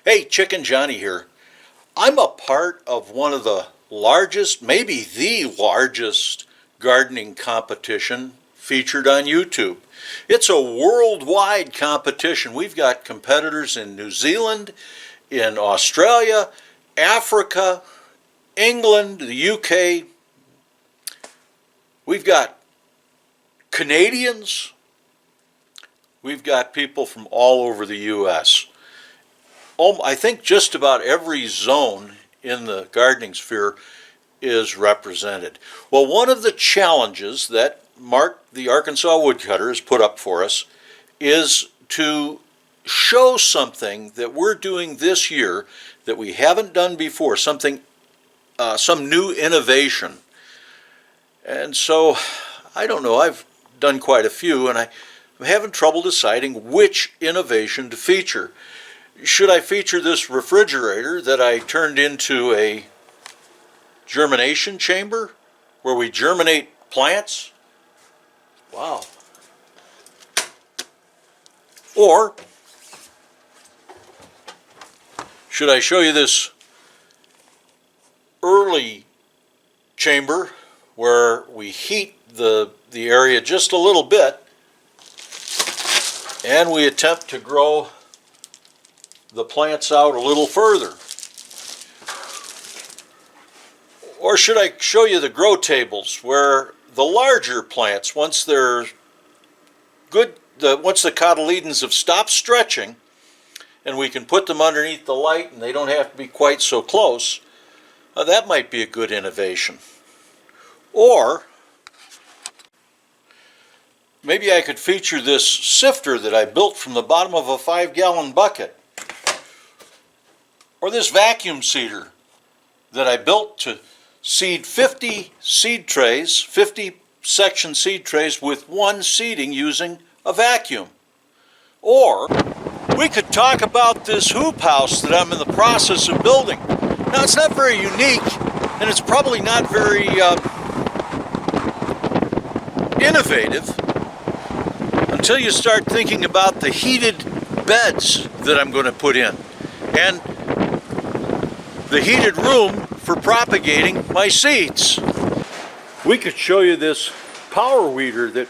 Hey, Chicken Johnny here. I'm a part of one of the largest, maybe the largest gardening competition featured on YouTube. It's a worldwide competition. We've got competitors in New Zealand, in Australia, Africa, England, the UK. We've got Canadians. We've got people from all over the US. I think just about every zone in the gardening sphere is represented. Well, one of the challenges that Mark, the Arkansas woodcutter, has put up for us is to show something that we're doing this year that we haven't done before, something, some new innovation. And so, I don't know, I've done quite a few, and I'm having trouble deciding which innovation to feature. Should I feature this refrigerator that I turned into a germination chamber where we germinate plants? Wow. Or should I show you this early chamber where we heat the area just a little bit and we attempt to grow the plants out a little further? Or should I show you the grow tables where the larger plants, once they're good, once the cotyledons have stopped stretching and we can put them underneath the light and they don't have to be quite so close, that might be a good innovation. Or maybe I could feature this sifter that I built from the bottom of a 5-gallon bucket. Or this vacuum seeder that I built to seed 50 seed trays, 50 section seed trays with one seeding using a vacuum. Or we could talk about this hoop house that I'm in the process of building. Now, it's not very unique, and it's probably not very innovative until you start thinking about the heated beds that I'm going to put in, and the heated room for propagating my seeds. We could show you this power weeder that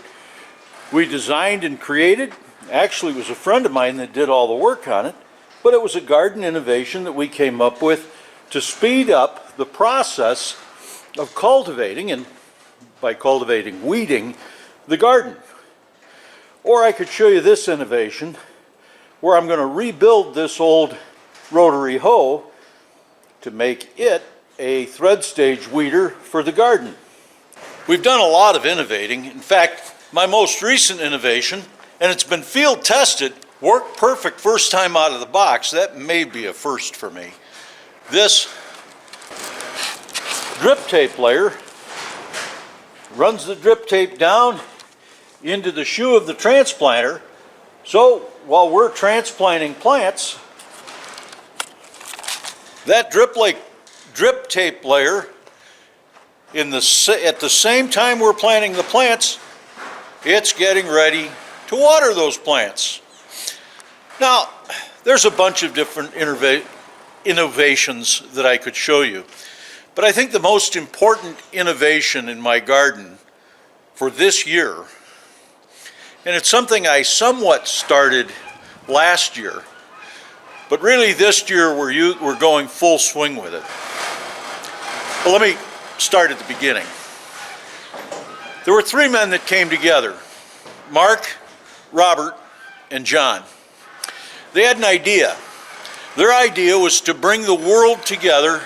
we designed and created. Actually, it was a friend of mine that did all the work on it, but it was a garden innovation that we came up with to speed up the process of cultivating, and by cultivating, weeding the garden. Or I could show you this innovation where I'm going to rebuild this old rotary hoe to make it a thread stage weeder for the garden. We've done a lot of innovating. In fact, my most recent innovation, and it's been field tested, worked perfect first time out of the box. That may be a first for me. This drip tape layer runs the drip tape down into the shoe of the transplanter. So while we're transplanting plants, that drip tape layer, at the same time we're planting the plants, it's getting ready to water those plants. Now, there's a bunch of different innovations that I could show you, but I think the most important innovation in my garden for this year, and it's something I somewhat started last year, but really this year we're going full swing with it. Well, let me start at the beginning. There were 3 men that came together: Mark, Robert, and John. They had an idea. Their idea was to bring the world together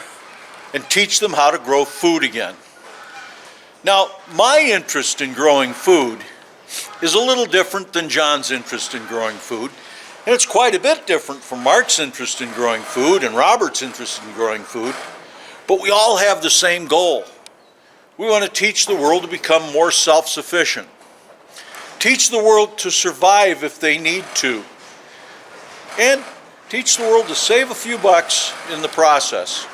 and teach them how to grow food again. Now, my interest in growing food is a little different than John's interest in growing food. And it's quite a bit different from Mark's interest in growing food and Robert's interest in growing food. But we all have the same goal. We want to teach the world to become more self-sufficient. Teach the world to survive if they need to. And teach the world to save a few bucks in the process.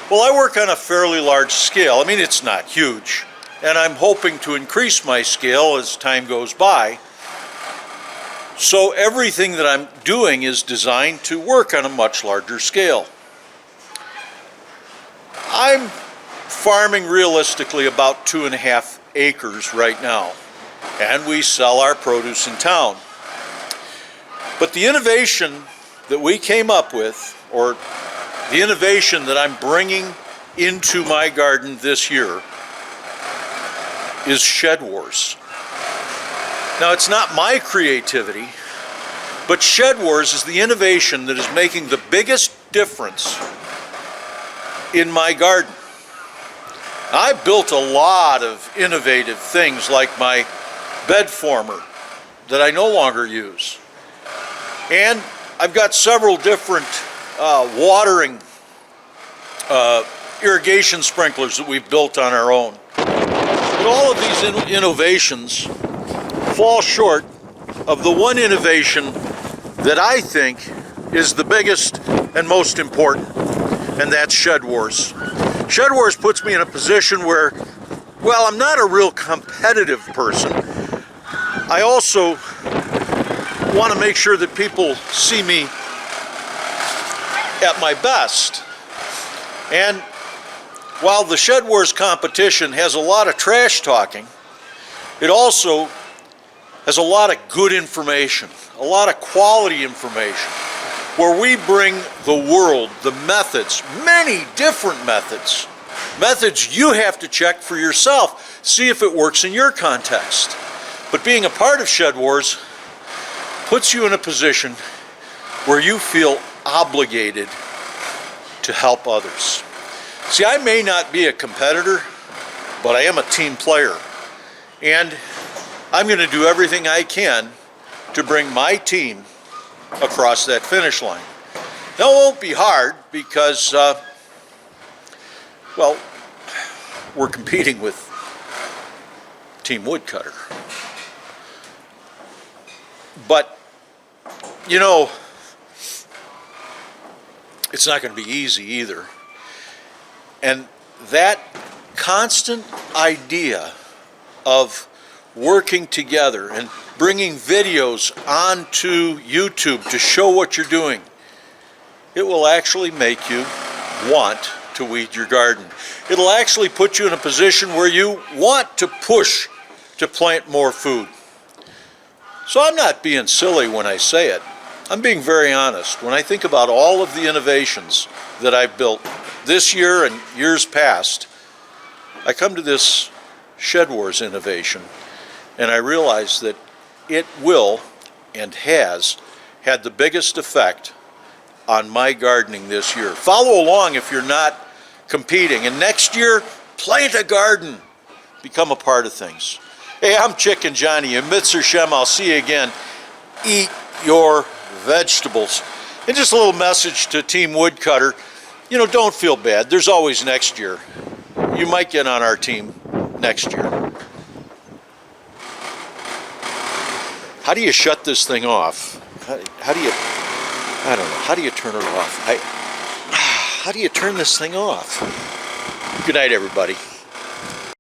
Well, I work on a fairly large scale. I mean, it's not huge. And I'm hoping to increase my scale as time goes by. So everything that I'm doing is designed to work on a much larger scale. I'm farming realistically about 2.5 acres right now, and we sell our produce in town. But the innovation that we came up with, or the innovation that I'm bringing into my garden this year, is SHEDWARS. Now, it's not my creativity, but SHEDWARS is the innovation that is making the biggest difference in my garden. I built a lot of innovative things like my bed former that I no longer use. And I've got several different watering irrigation sprinklers that we've built on our own. But all of these innovations fall short of the one innovation that I think is the biggest and most important, and that's SHEDWARS. SHEDWARS puts me in a position where, well, I'm not a real competitive person. I also want to make sure that people see me at my best. And while the SHEDWARS competition has a lot of trash talking, it also has a lot of good information, a lot of quality information, where we bring the world the methods, many different methods you have to check for yourself, see if it works in your context. But being a part of SHEDWARS puts you in a position where you feel obligated to help others. See, I may not be a competitor, but I am a team player. And I'm going to do everything I can to bring my team across that finish line. Now, it won't be hard because, well, we're competing with Team Woodcutter. But, you know, it's not going to be easy either. And that constant idea of working together and bringing videos onto YouTube to show what you're doing, it will actually make you want to weed your garden. It'll actually put you in a position where you want to push to plant more food. So I'm not being silly when I say it. I'm being very honest. When I think about all of the innovations that I've built this year and years past, I come to this SHEDWARS innovation, and I realize that it will and has had the biggest effect on my gardening this year. Follow along if you're not competing, and next year, plant a garden. Become a part of things. Hey, I'm Chicken Johnny, and Mitzer Shem, I'll see you again. Eat your vegetables. And just a little message to Team Woodcutter, you know, don't feel bad. There's always next year. You might get on our team next year. How do you shut this thing off? How do you, I don't know, how do you turn it off? How do you turn this thing off? Good night, everybody.